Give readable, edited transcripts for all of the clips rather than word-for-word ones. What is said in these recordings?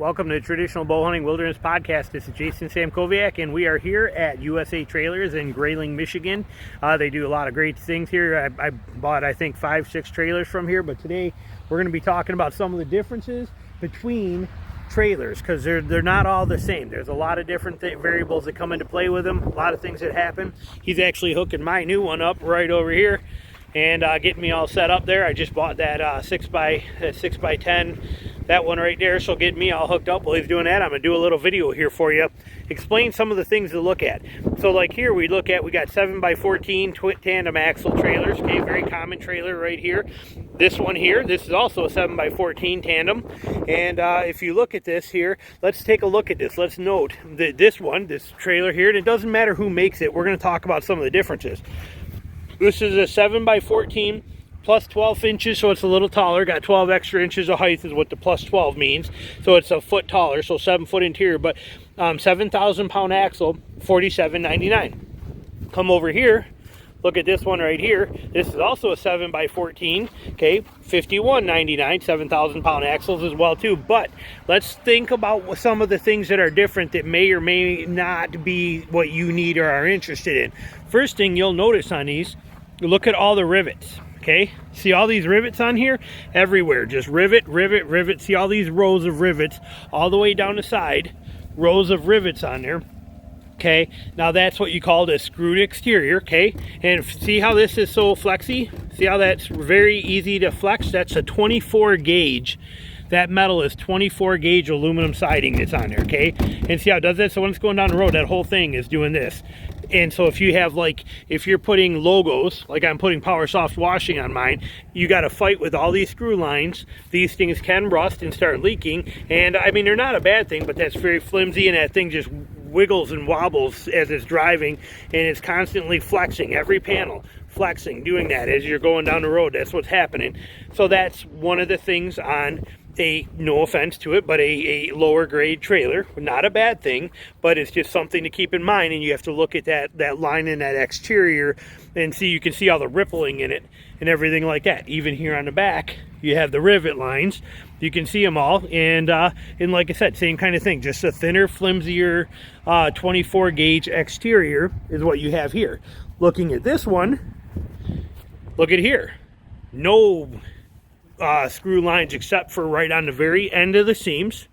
Welcome to Traditional Bow Hunting Wilderness Podcast. This is Jason Samkoviak, and we are here at USA Trailers in Grayling, Michigan. They do a lot of great things here. I bought, I think, 5-6 trailers from here, but today we're going to be talking about some of the differences between trailers, because they're not all the same. There's a lot of different variables that come into play with them, a lot of things that happen. He's actually hooking my new one up right over here and getting me all set up there. I just bought that 6x10, that one right there, so getting me all hooked up. While he's doing that, I'm gonna do a little video here for you, explain some of the things to look at. So like here we got 7x14 twin tandem axle trailers. Okay, very common trailer right here. This one here, this is also a 7x14 tandem. And if you look at this here, let's take a look at this. Let's note that this trailer here, and it doesn't matter who makes it, we're going to talk about some of the differences. This is a 7x14 plus 12 inches, so it's a little taller. Got 12 extra inches of height is what the plus 12 means. So it's a foot taller, so 7-foot interior, but 7,000 pound axle, $47.99. Come over here, look at this one right here. This is also a 7x14, okay, $51.99, 7,000 pound axles as well too. But let's think about some of the things that are different that may or may not be what you need or are interested in. First thing you'll notice on these, look at all the rivets. Okay, see all these rivets on here? Everywhere, just rivet, rivet, rivet. See all these rows of rivets all the way down the side, rows of rivets on there. Okay, now that's what you call a screwed exterior. Okay, and see how this is so flexy? See how that's very easy to flex? That's a 24 gauge. That metal is 24 gauge aluminum siding that's on there. Okay, and see how it does that? So when it's going down the road, that whole thing is doing this. And so if you have, like, if you're putting logos, like I'm putting Power Soft washing on mine, you got to fight with all these screw lines. These things can rust and start leaking. And I mean, they're not a bad thing, but that's very flimsy, and that thing just wiggles and wobbles as it's driving, and it's constantly flexing. Every panel flexing, doing that as you're going down the road. That's what's happening. So that's one of the things on a, no offense to it, but a lower grade trailer. Not a bad thing, but it's just something to keep in mind. And you have to look at that line in that exterior and see, you can see all the rippling in it and everything like that. Even here on the back, you have the rivet lines. You can see them all. And like I said, same kind of thing, just a thinner, flimsier 24 gauge exterior is what you have here. Looking at this one, look at here. No screw lines except for right on the very end of the seams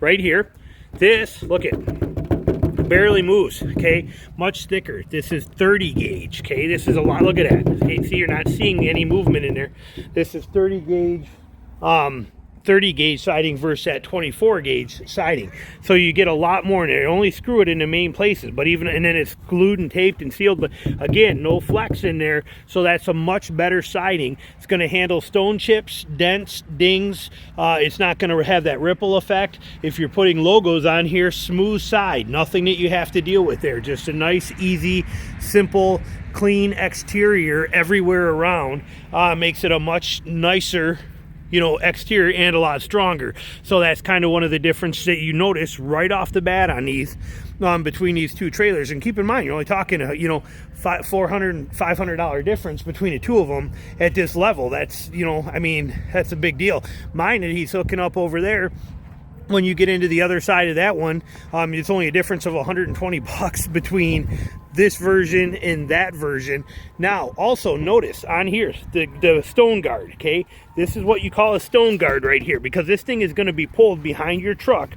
right here. This, look at, barely moves. Okay, much thicker. This is 30 gauge. Okay, this is a lot. Look at that. Okay, see, you're not seeing any movement in there. This is 30 gauge 30 gauge siding versus that 24 gauge siding, so you get a lot more in there. Only screw it in the main places, but even, and then it's glued and taped and sealed, but again, no flex in there, so that's a much better siding. It's going to handle stone chips, dents, dings. It's not going to have that ripple effect. If you're putting logos on here, smooth side, nothing that you have to deal with there. Just a nice, easy, simple, clean exterior everywhere around. Makes it a much nicer, exterior, and a lot stronger. So that's kind of one of the differences that you notice right off the bat on these, between these two trailers. And keep in mind, you're only talking $400, $500 difference between the two of them at this level. That's, I mean, that's a big deal. Mine that he's hooking up over there, when you get into the other side of that one, it's only a difference of $120 between this version and that version. Now, also notice on here, the stone guard, okay? This is what you call a stone guard right here, because this thing is going to be pulled behind your truck.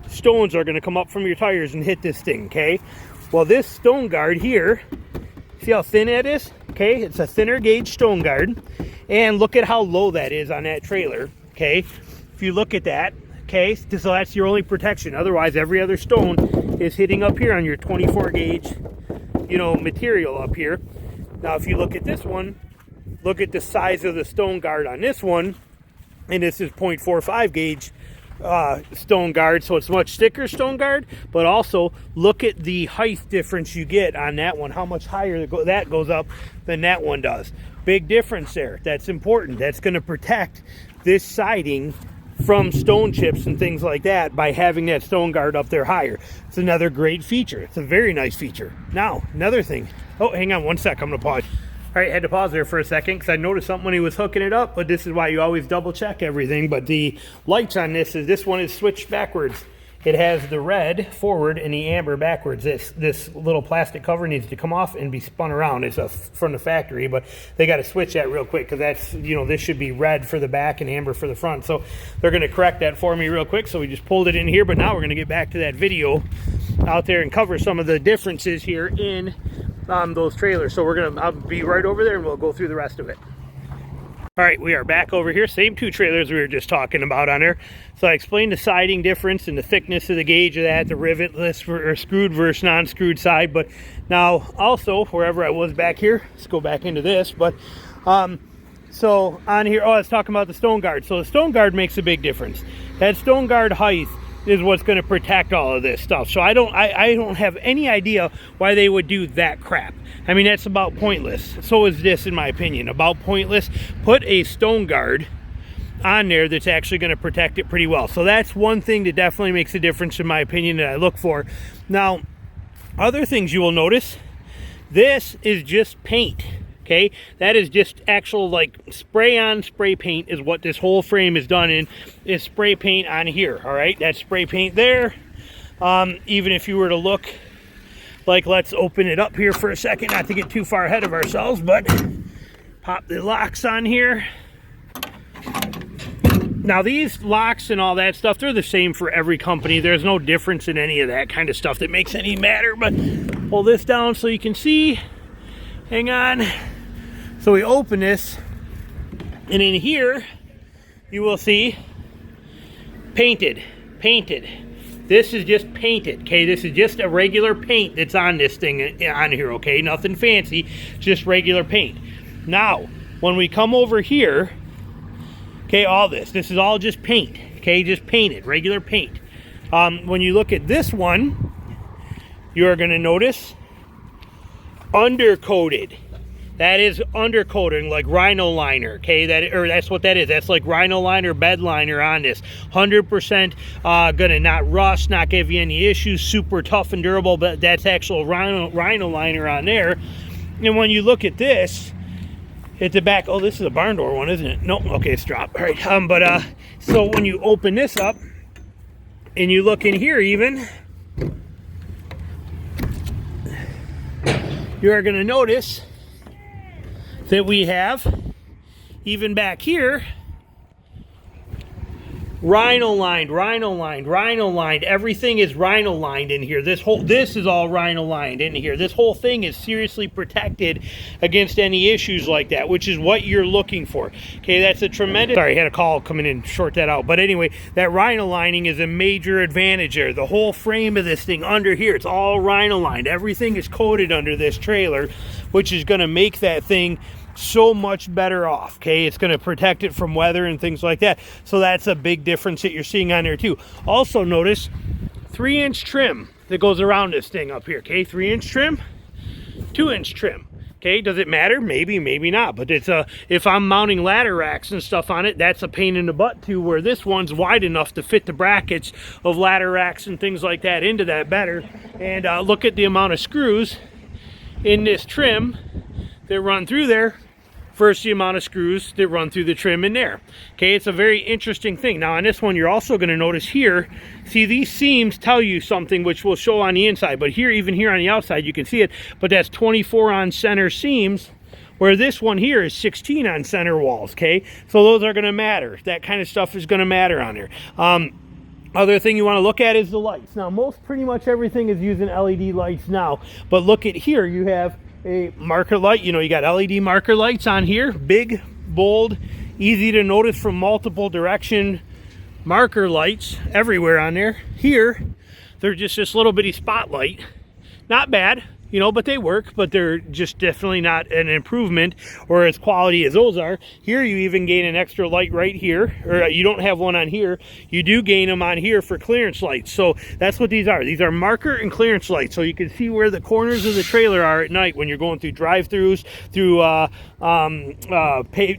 Stones are going to come up from your tires and hit this thing, okay? Well, this stone guard here, see how thin that is? Okay, it's a thinner gauge stone guard. And look at how low that is on that trailer, okay? If you look at that, okay, so that's your only protection. Otherwise, every other stone is hitting up here on your 24 gauge, material up here. Now, if you look at this one, look at the size of the stone guard on this one, and this is 0.45 gauge stone guard, so it's much thicker stone guard. But also look at the height difference you get on that one, how much higher that goes up than that one does. Big difference there. That's important. That's going to protect this siding from stone chips and things like that by having that stone guard up there higher. It's another great feature. It's a very nice feature. Now, another thing. Oh, hang on one sec. I'm going to pause. All right, had to pause there for a second because I noticed something when he was hooking it up, but this is why you always double check everything. But the lights on this one is switched backwards. It has the red forward and the amber backwards. This little plastic cover needs to come off and be spun around. It's from the factory, but they got to switch that real quick because that's, you know, this should be red for the back and amber for the front. So they're going to correct that for me real quick. So we just pulled it in here, but now we're going to get back to that video out there and cover some of the differences here in those trailers. So I'll be right over there and we'll go through the rest of it. All right, we are back over here. Same two trailers we were just talking about on there. So I explained the siding difference and the thickness of the gauge of that, the rivetless or screwed versus non-screwed side. But now also, wherever I was back here, let's go back into this. But so on here, I was talking about the stone guard. So the stone guard makes a big difference. That stone guard height is what's going to protect all of this stuff. So I don't have any idea why they would do that crap. I mean, that's about pointless. So is this, in my opinion, about pointless. Put a stone guard on there that's actually going to protect it pretty well. So that's one thing that definitely makes a difference, in my opinion, that I look for. Now, other things you will notice, this is just paint. Okay, that is just actual like spray on spray paint is what this whole frame is done in, is spray paint on here. All right, that's spray paint there. Even if you were to look, like, let's open it up here for a second, not to get too far ahead of ourselves, but pop the locks on here. Now these locks and all that stuff, they're the same for every company. There's no difference in any of that kind of stuff that makes any matter. But pull this down so you can see. Hang on. So we open this, and in here you will see painted. This is just painted, okay? This is just a regular paint that's on this thing on here, okay? Nothing fancy, just regular paint. Now, when we come over here, okay, all this is all just paint, okay? Just painted, regular paint. When you look at this one, you're gonna notice undercoated. That is undercoating, like rhino liner, okay? That's what that is. That's like rhino liner, bed liner on this. 100% gonna not rust, not give you any issues, super tough and durable, but that's actual rhino liner on there. And when you look at this, at the back, oh, this is a barn door one, isn't it? No, okay, it's dropped. All right, so when you open this up and you look in here even, you are gonna notice that we have, even back here, rhino lined. Everything is rhino lined in here. This is all rhino lined in here. This whole thing is seriously protected against any issues like that, which is what you're looking for. Okay, that's a tremendous, sorry, I had a call coming in, short that out. But anyway, that rhino lining is a major advantage there. The whole frame of this thing under here, it's all rhino lined. Everything is coated under this trailer, which is gonna make that thing so much better off. Okay, it's going to protect it from weather and things like that. So that's a big difference that you're seeing on there too. Also notice 3-inch trim that goes around this thing up here. Okay, 3-inch trim, 2-inch trim. Okay, does it matter? Maybe, maybe not. But it's if I'm mounting ladder racks and stuff on it, that's a pain in the butt too, where this one's wide enough to fit the brackets of ladder racks and things like that into that better. And look at the amount of screws in this trim that run through there versus the amount of screws that run through the trim in there. Okay, it's a very interesting thing. Now on this one, you're also going to notice here, see, these seams tell you something, which will show on the inside, but here, even here on the outside, you can see it, but that's 24 on center seams, where this one here is 16 on center walls. Okay, so those are going to matter. That kind of stuff is going to matter on there. Other thing you want to look at is the lights. Now pretty much everything is using LED lights now, but look at here, you have a marker light. You know, you got LED marker lights on here, big, bold, easy to notice from multiple direction marker lights everywhere on there. Here, they're just this little bitty spotlight. Not bad, you know, but they work, but they're just definitely not an improvement or as quality as those are. Here you even gain an extra light right here, or you don't have one on here. You do gain them on here for clearance lights. So that's what these are. These are marker and clearance lights, so you can see where the corners of the trailer are at night when you're going through drive-throughs, through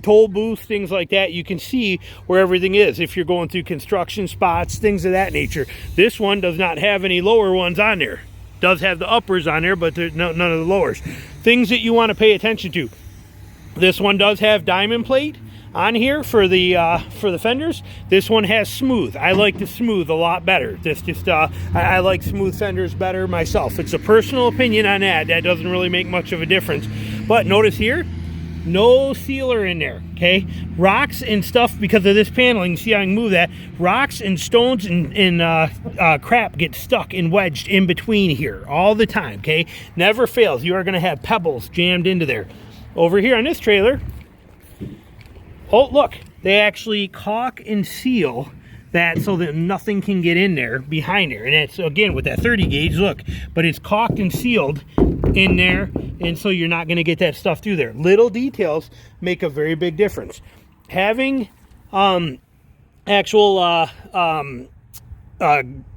toll booths, things like that. You can see where everything is if you're going through construction spots, things of that nature. This one does not have any lower ones on there. Does have the uppers on there, but there's none of the lowers. Things that you want to pay attention to. This one does have diamond plate on here for the fenders. This one has smooth. I like the smooth a lot better. I like smooth fenders better myself. It's a personal opinion on that. That doesn't really make much of a difference. But notice here, no sealer in there, okay? Rocks and stuff, because of this paneling, see how I can move that? Rocks and stones and crap get stuck and wedged in between here all the time, okay? Never fails. You are going to have pebbles jammed into there. Over here on this trailer, oh, look, they actually caulk and seal that so that nothing can get in there behind there. And that's, again, with that 30 gauge, look, but it's caulked and sealed in there, and so you're not going to get that stuff through there. Little details make a very big difference. Having actual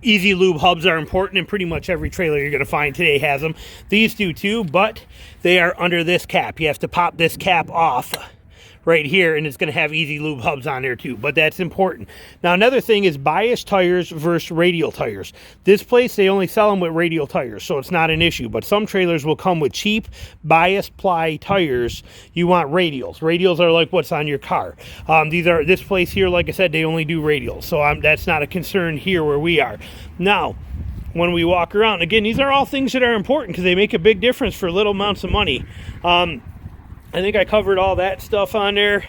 easy lube hubs are important, and pretty much every trailer you're going to find today has them. These do too, but they are under this cap. You have to pop this cap off right here, and it's going to have easy lube hubs on there too, but that's important. Now, another thing is bias tires versus radial tires. This place, they only sell them with radial tires, so it's not an issue, but some trailers will come with cheap bias ply tires. You want radials. Radials are like what's on your car. This place here, like I said, they only do radials, so that's not a concern here where we are. Now, when we walk around, again, these are all things that are important because they make a big difference for little amounts of money. I think I covered all that stuff on there.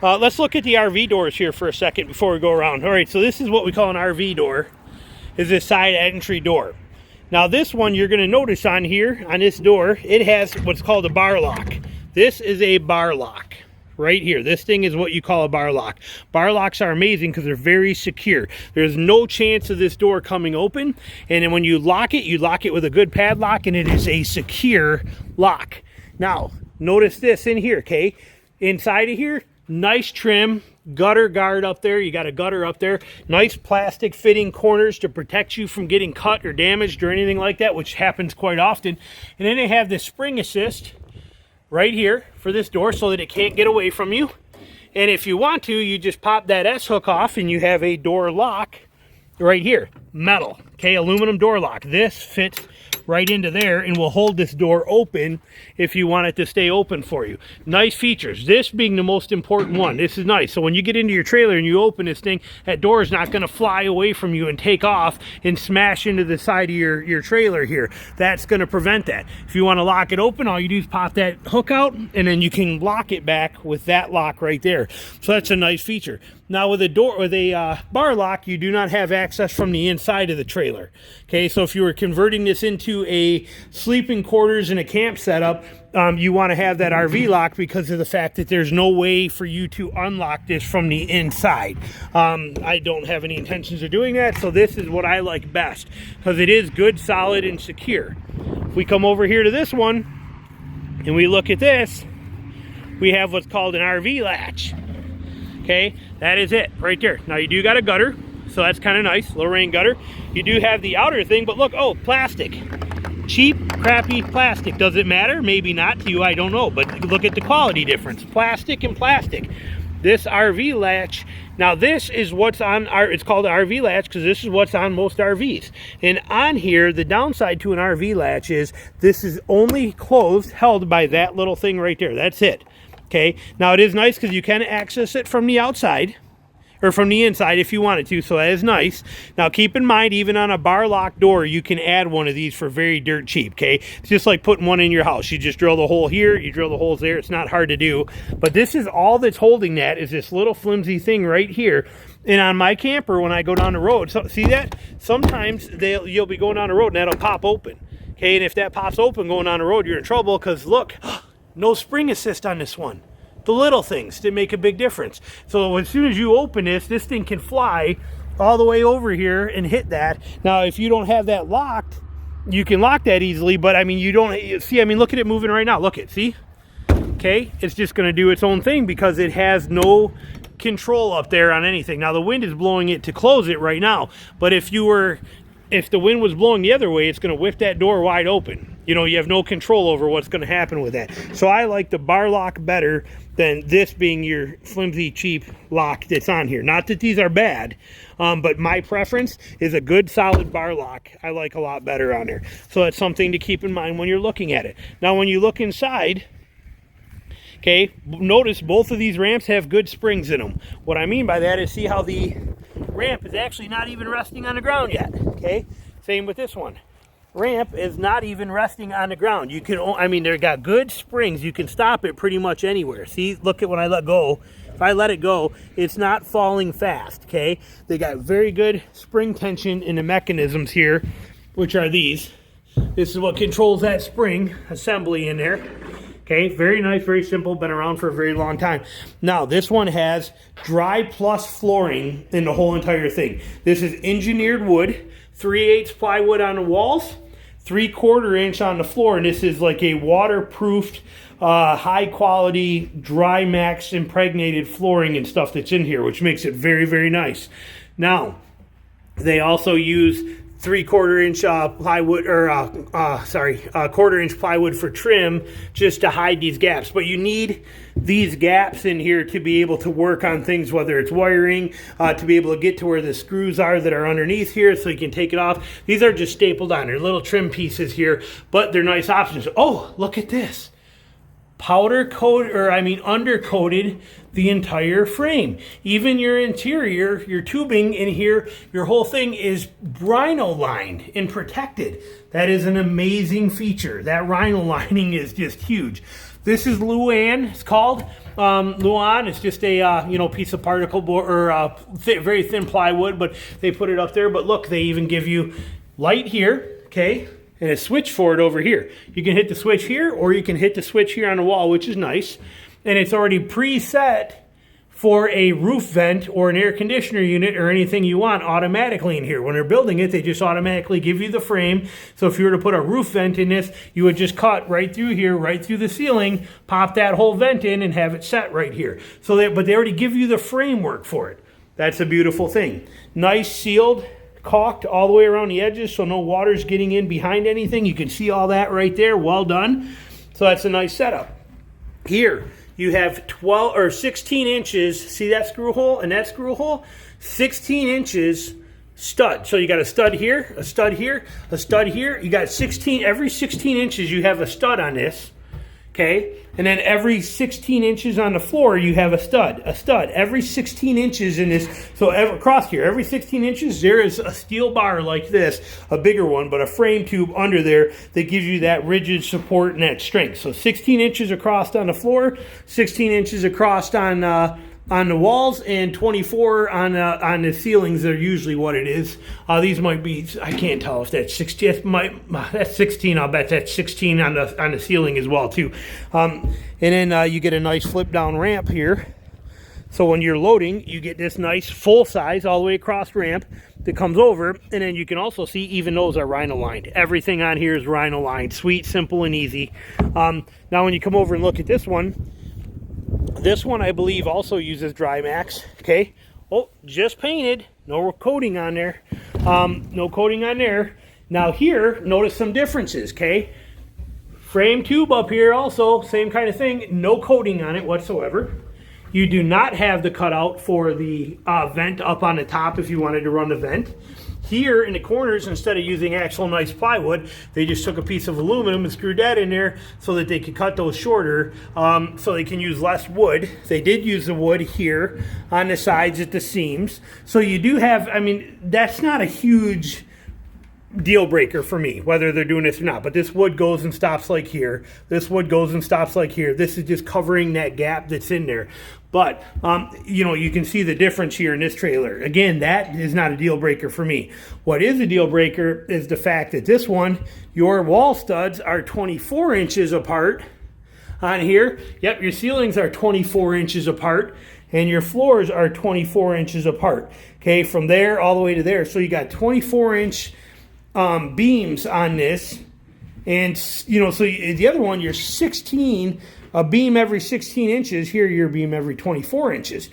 Let's look at the RV doors here for a second before we go around. All right, so this is what we call an RV door, is this side entry door. Now this one, you're going to notice on here, on this door, it has what's called a bar lock. This is a bar lock right here. This thing is what you call a bar lock. Bar locks are amazing because they're very secure. There's no chance of this door coming open, and then when you lock it with a good padlock, and it is a secure lock. Now, notice this in here, okay? Inside of here, nice trim, gutter guard up there. You got a gutter up there. Nice plastic fitting corners to protect you from getting cut or damaged or anything like that, which happens quite often. And then they have this spring assist right here for this door so that it can't get away from you. And if you want to, you just pop that S-hook off and you have a door lock right here. Metal, okay? Aluminum door lock. This fits right into there and will hold this door open if you want it to stay open for you. Nice features. This being the most important one. This is nice. So when you get into your trailer and you open this thing, that door is not going to fly away from you and take off and smash into the side of your trailer here. That's going to prevent that. If you want to lock it open, all you do is pop that hook out, and then you can lock it back with that lock right there. So that's a nice feature. Now with a bar lock, you do not have access from the inside of the trailer. Okay, so if you were converting this into a sleeping quarters and a camp setup, you want to have that RV lock because of the fact that there's no way for you to unlock this from the inside. I don't have any intentions of doing that, so this is what I like best because it is good, solid, and secure. If we come over here to this one and we look at this, we have what's called an RV latch. Okay, that is it right there. Now you do got a gutter, so that's kind of nice, little rain gutter. You do have the outer thing, but look, oh, plastic. Cheap, crappy plastic. Does it matter? Maybe not to you, I don't know, but look at the quality difference. Plastic and plastic. This RV latch, now this is what's on it's called an RV latch because this is what's on most RVs. And on here, the downside to an RV latch is this is only closed, held by that little thing right there. That's it. Okay, now it is nice because you can access it from the outside or from the inside if you wanted to, so that is nice. Now keep in mind, even on a bar lock door, you can add one of these for very dirt cheap, okay? It's just like putting one in your house. You just drill the hole here, you drill the holes there. It's not hard to do, but this is all that's holding that is this little flimsy thing right here. And on my camper, when I go down the road, so, see that? Sometimes you'll be going down the road and that'll pop open, okay? And if that pops open going down the road, you're in trouble because look, no spring assist on this one. The little things that make a big difference. So as soon as you open this thing can fly all the way over here and hit that. Now, if you don't have that locked, you can lock that easily, but I mean, you don't see, I mean, look at it moving right now. Look at, see? Okay, it's just going to do its own thing because it has no control up there on anything. Now, the wind is blowing it to close it right now, but if the wind was blowing the other way, it's going to whip that door wide open. You know, you have no control over what's going to happen with that. So I like the bar lock better than this being your flimsy, cheap lock that's on here. Not that these are bad, but my preference is a good, solid bar lock. I like a lot better on there. So that's something to keep in mind when you're looking at it. Now, when you look inside, Okay, notice both of these ramps have good springs in them. What I mean by that is, see how the ramp is actually not even resting on the ground yet. Okay, same with this one. Ramp is not even resting on the ground. You can, I mean, they've got good springs. You can stop it pretty much anywhere. See, look at when I let go. If I let it go, it's not falling fast, okay? They got very good spring tension in the mechanisms here, which are these. This is what controls that spring assembly in there. Okay, very nice, very simple, been around for a very long time. Now, this one has dry plus flooring in the whole entire thing. This is engineered wood, 3/8 plywood on the walls, 3/4 inch on the floor, and this is like a waterproofed, high quality, dry max impregnated flooring and stuff that's in here, which makes it very, very nice. Now, they also use 3/4 inch plywood, or 1/4 inch plywood for trim, just to hide these gaps. But you need these gaps in here to be able to work on things, whether it's wiring, to be able to get to where the screws are that are underneath here, so you can take it off. These are just stapled on. They're little trim pieces here, but they're nice options. Oh, look at this. Powder coat, or I mean undercoated the entire frame. Even your interior, your tubing in here, your whole thing is rhino lined and protected. That is an amazing feature. That rhino lining is just huge. This is Luan, it's called. Luan, it's just a piece of particle board, or very thin plywood, but they put it up there. But look, they even give you light here, okay? And a switch for it over here. You can hit the switch here, or you can hit the switch here on the wall, which is nice. And it's already preset for a roof vent or an air conditioner unit or anything you want automatically in here. When they're building it, they just automatically give you the frame. So if you were to put a roof vent in this, you would just cut right through here, right through the ceiling, pop that whole vent in and have it set right here. But they already give you the framework for it. That's a beautiful thing. Nice sealed, caulked all the way around the edges, so no water's getting in behind anything. You can see all that right there. Well done. So that's a nice setup. Here you have 12 or 16 inches. See that screw hole and that screw hole? 16 inches stud. So you got a stud here, a stud here, a stud here. You got 16. Every 16 inches you have a stud on this. Okay, and then every 16 inches on the floor, you have a stud. Every 16 inches in this, so across here, every 16 inches, there is a steel bar like this, a bigger one, but a frame tube under there that gives you that rigid support and that strength. So 16 inches across on the floor, 16 inches across on the walls, and 24 on the ceilings are usually what it is. These might be, I can't tell if that's 16. That's 16. I'll bet that's 16 on the ceiling as well too. And then you get a nice flip down ramp here. So when you're loading, you get this nice full size all the way across ramp that comes over, and then you can also see even those are rhino lined. Everything on here is rhino lined. Sweet, simple, and easy. Now when you come over and look at this one, I believe also uses dry max. Okay, oh, just painted, no coating on there. No coating on there. Now here, notice some differences. Okay, frame tube up here also, same kind of thing, no coating on it whatsoever. You do not have the cutout for the vent up on the top if you wanted to run the vent. Here in the corners, instead of using actual nice plywood, they just took a piece of aluminum and screwed that in there so that they could cut those shorter, so they can use less wood. They did use the wood here on the sides at the seams. So you do have, I mean, that's not a huge deal breaker for me, whether they're doing this or not. But this wood goes and stops like here. This wood goes and stops like here. This is just covering that gap that's in there. But, you can see the difference here in this trailer. Again, that is not a deal breaker for me. What is a deal breaker is the fact that this one, your wall studs are 24 inches apart on here. Yep, your ceilings are 24 inches apart, and your floors are 24 inches apart. Okay, from there all the way to there. So you got 24-inch beams on this. And, so the other one, you're 16, a beam every 16 inches. Here, you're a beam every 24 inches.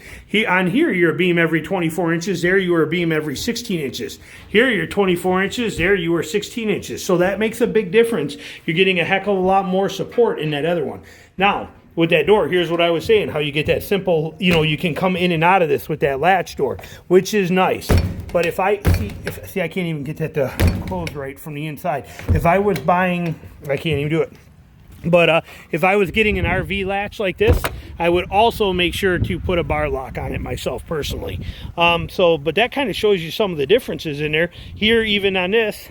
On here, you're a beam every 24 inches. There, you are a beam every 16 inches. Here, you're 24 inches. There, you are 16 inches. So that makes a big difference. You're getting a heck of a lot more support in that other one. Now, with that door, here's what I was saying, how you get that simple, you can come in and out of this with that latch door, which is nice. But if I can't even get that to close right from the inside. If I was buying, I can't even do it. But if I was getting an RV latch like this, I would also make sure to put a bar lock on it myself personally. But that kind of shows you some of the differences in there. Here, even on this,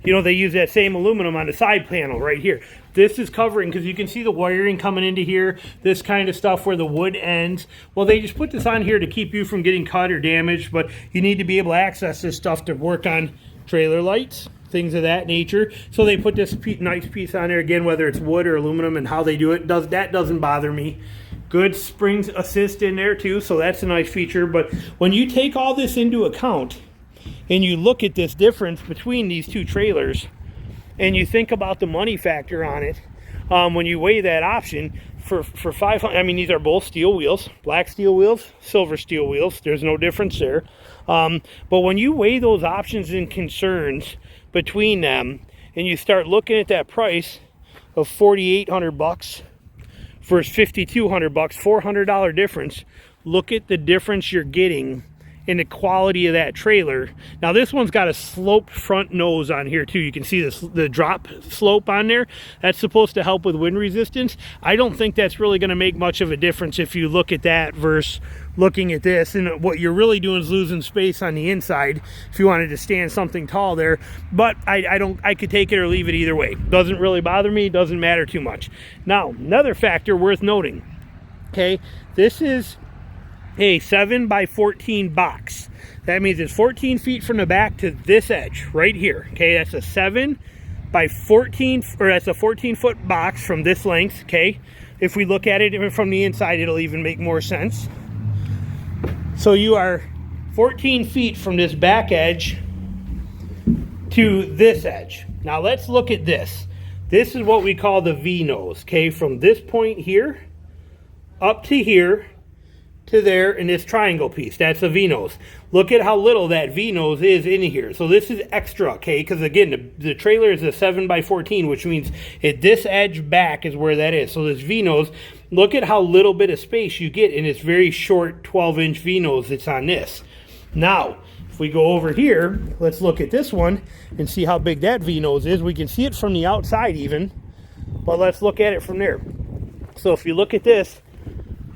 you know, they use that same aluminum on the side panel right here. This is covering, because you can see the wiring coming into here, this kind of stuff where the wood ends. Well, they just put this on here to keep you from getting cut or damaged, but you need to be able to access this stuff to work on trailer lights, things of that nature. So they put this nice piece on there, again, whether it's wood or aluminum, and how they do it, that doesn't bother me. Good springs assist in there too, so that's a nice feature. But when you take all this into account and you look at this difference between these two trailers and you think about the money factor on it, when you weigh that option for 500, I mean, these are both steel wheels, black steel wheels, silver steel wheels, there's no difference there. But when you weigh those options and concerns between them and you start looking at that price of $4,800 versus $5,200, $400 difference, look at the difference you're getting in the quality of that trailer. Now this one's got a sloped front nose on here too. You can see this, the drop slope on there. That's supposed to help with wind resistance. I don't think that's really going to make much of a difference if you look at that versus looking at this. And what you're really doing is losing space on the inside if you wanted to stand something tall there. But I could take it or leave it either way. Doesn't really bother me, doesn't matter too much. Now, another factor worth noting, okay, this is a 7x14 box. That means it's 14 feet from the back to this edge right here. Okay, that's a 7x14, or that's a 14-foot box from this length. Okay, if we look at it from the inside, it'll even make more sense. So you are 14 feet from this back edge to this edge. Now let's look at this. This is what we call the V nose. Okay, from this point here up to here to there in this triangle piece, that's a V-nose. Look at how little that V-nose is in here. So this is extra, okay, because again, the trailer is a 7x14, which means at this edge back is where that is. So this V-nose, look at how little bit of space you get in this very short 12-inch V-nose that's on this. Now, if we go over here, let's look at this one and see how big that V-nose is. We can see it from the outside even, but let's look at it from there. So if you look at this,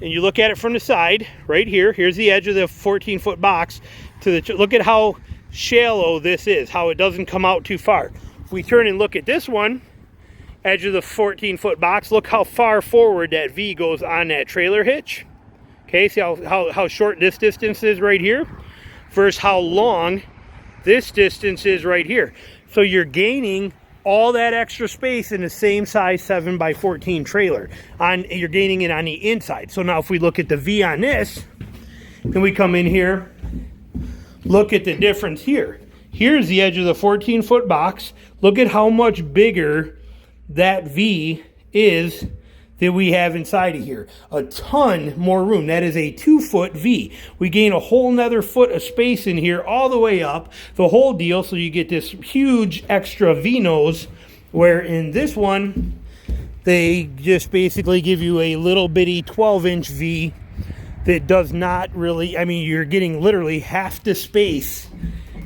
and you look at it from the side, right here, here's the edge of the 14-foot box. Look at how shallow this is, how it doesn't come out too far. If we turn and look at this one, edge of the 14-foot box, look how far forward that V goes on that trailer hitch. Okay, see how short this distance is right here versus how long this distance is right here. So you're gaining all that extra space in the same size 7x14 trailer. You're gaining it on the inside. So now if we look at the V on this, and we come in here, look at the difference here. Here's the edge of the 14-foot box. Look at how much bigger that V is that we have inside of here. A ton more room. That is a 2-foot V. We gain a whole nother foot of space in here all the way up, the whole deal, so you get this huge extra V nose, where in this one, they just basically give you a little bitty 12-inch V that does not really, I mean, you're getting literally half the space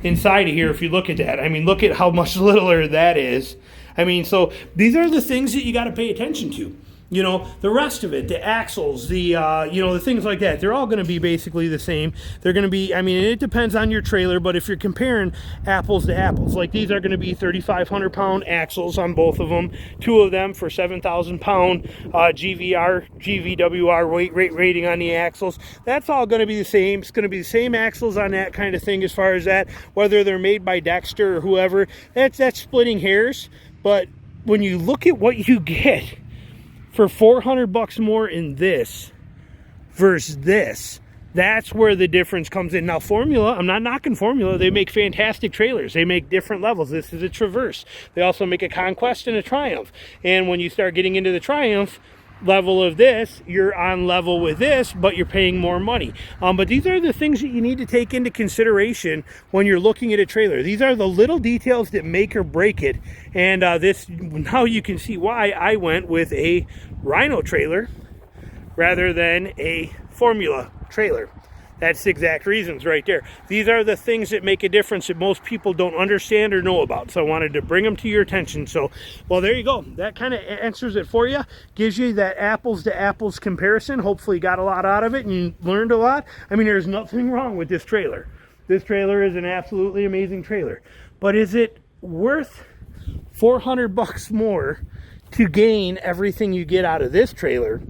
inside of here if you look at that. I mean, look at how much littler that is. I mean, so these are the things that you got to pay attention to. You know, the rest of it, the axles, the the things like that, they're all going to be basically the same. They're going to be, I mean, it depends on your trailer, but if you're comparing apples to apples, like these are going to be 3,500-pound axles on both of them. 2 of them for 7,000-pound GVWR weight rating on the axles. That's all going to be the same. It's going to be the same axles on that kind of thing as far as that, whether they're made by Dexter or whoever. That's splitting hairs, but when you look at what you get for $400 more in this versus this, that's where the difference comes in. Now, Formula, I'm not knocking Formula. They make fantastic trailers. They make different levels. This is a Traverse. They also make a Conquest and a Triumph. And when you start getting into the Triumph level of this, you're on level with this, but you're paying more money. But these are the things that you need to take into consideration when you're looking at a trailer. These are the little details that make or break it. And now you can see why I went with a Rhino trailer rather than a Formula trailer. That's the exact reasons right there. These are the things that make a difference that most people don't understand or know about. So I wanted to bring them to your attention. So, well, there you go. That kind of answers it for you. Gives you that apples to apples comparison. Hopefully you got a lot out of it and you learned a lot. I mean, there's nothing wrong with this trailer. This trailer is an absolutely amazing trailer. But is it worth $400 more to gain everything you get out of this trailer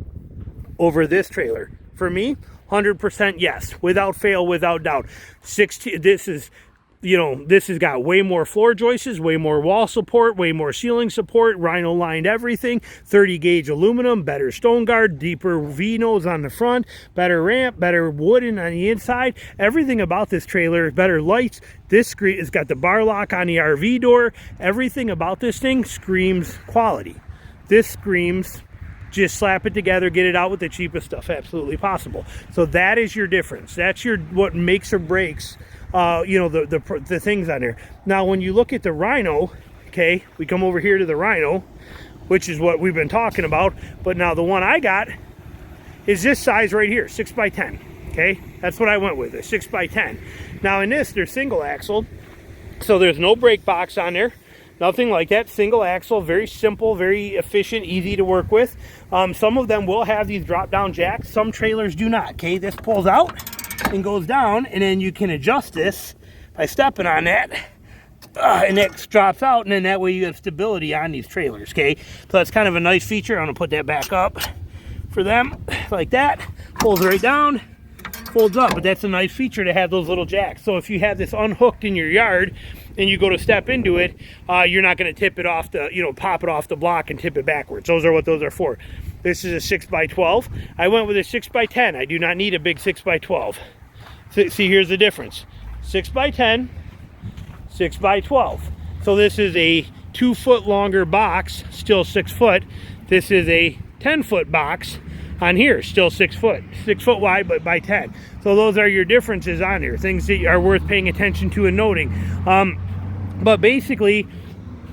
over this trailer? For me, 100% yes, without fail, without doubt. This is, you know, this has got way more floor joists, way more wall support, way more ceiling support, rhino lined everything, 30 gauge aluminum, better stone guard, deeper V-nose on the front, better ramp, better wooden on the inside. Everything about this trailer, better lights. This screen has got the bar lock on the RV door. Everything about this thing screams quality. This screams just slap it together, get it out with the cheapest stuff absolutely possible. So that is your difference. That's your what makes or breaks you know, the things on there. Now when you look at the Rhino, okay, we come over here to the Rhino, which is what we've been talking about, but now the one I got is this size right here, 6x10. Okay, that's what I went with, a 6x10. Now in this, they're single axle, so there's no brake box on there. Nothing like that. Single axle, very simple, very efficient, easy to work with. Some of them will have these drop down jacks. Some trailers do not. Okay, this pulls out and goes down, and then you can adjust this by stepping on that, and that drops out, and then that way you have stability on these trailers. Okay, so that's kind of a nice feature. I'm gonna put that back up for them like that. Pulls right down, folds up, but that's a nice feature to have those little jacks. So if you have this unhooked in your yard and you go to step into it, you're not going to tip it off the, you know, pop it off the block and tip it backwards. Those are what those are for. This is a 6x12. I went with a 6x10. I do not need a big 6x12. See, here's the difference. 6x10, 6x12. So this is a 2 foot longer box, still 6 foot. This is a 10-foot box on here, still 6 foot. 6 foot wide, but by 10. So those are your differences on here, things that are worth paying attention to and noting. But basically,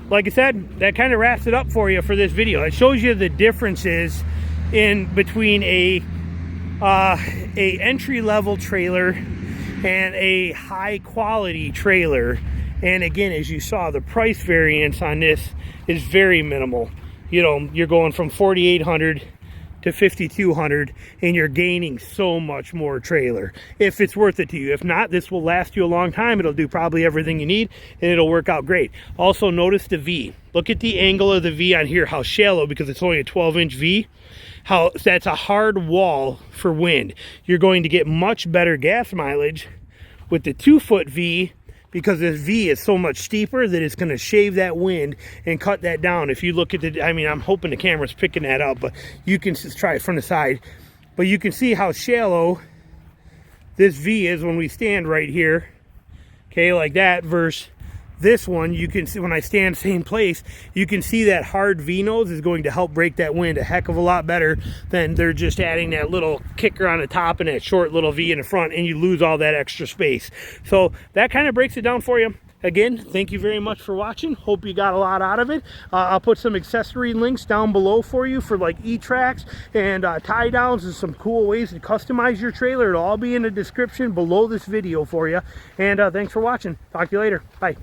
like I said, that kind of wraps it up for you for this video. It shows you the differences in between a entry-level trailer and a high-quality trailer. And again, as you saw, the price variance on this is very minimal. You know, you're going from $4,800 to $5,200, and you're gaining so much more trailer if it's worth it to you. If not, this will last you a long time. It'll do probably everything you need, and it'll work out great. Also, notice the V. Look at the angle of the V on here, how shallow, because it's only a 12-inch V. How that's a hard wall for wind. You're going to get much better gas mileage with the 2-foot V, because this V is so much steeper that it's going to shave that wind and cut that down. If you look at the, I mean, I'm hoping the camera's picking that up, but you can just try it from the side. But you can see how shallow this V is when we stand right here, okay, like that, versus this one. You can see when I stand same place, you can see that hard V-nose is going to help break that wind a heck of a lot better than they're just adding that little kicker on the top and that short little V in the front, and you lose all that extra space. So that kind of breaks it down for you. Again, thank you very much for watching. Hope you got a lot out of it. I'll put some accessory links down below for you for like E-tracks and tie downs and some cool ways to customize your trailer. It'll all be in the description below this video for you. And thanks for watching. Talk to you later. Bye.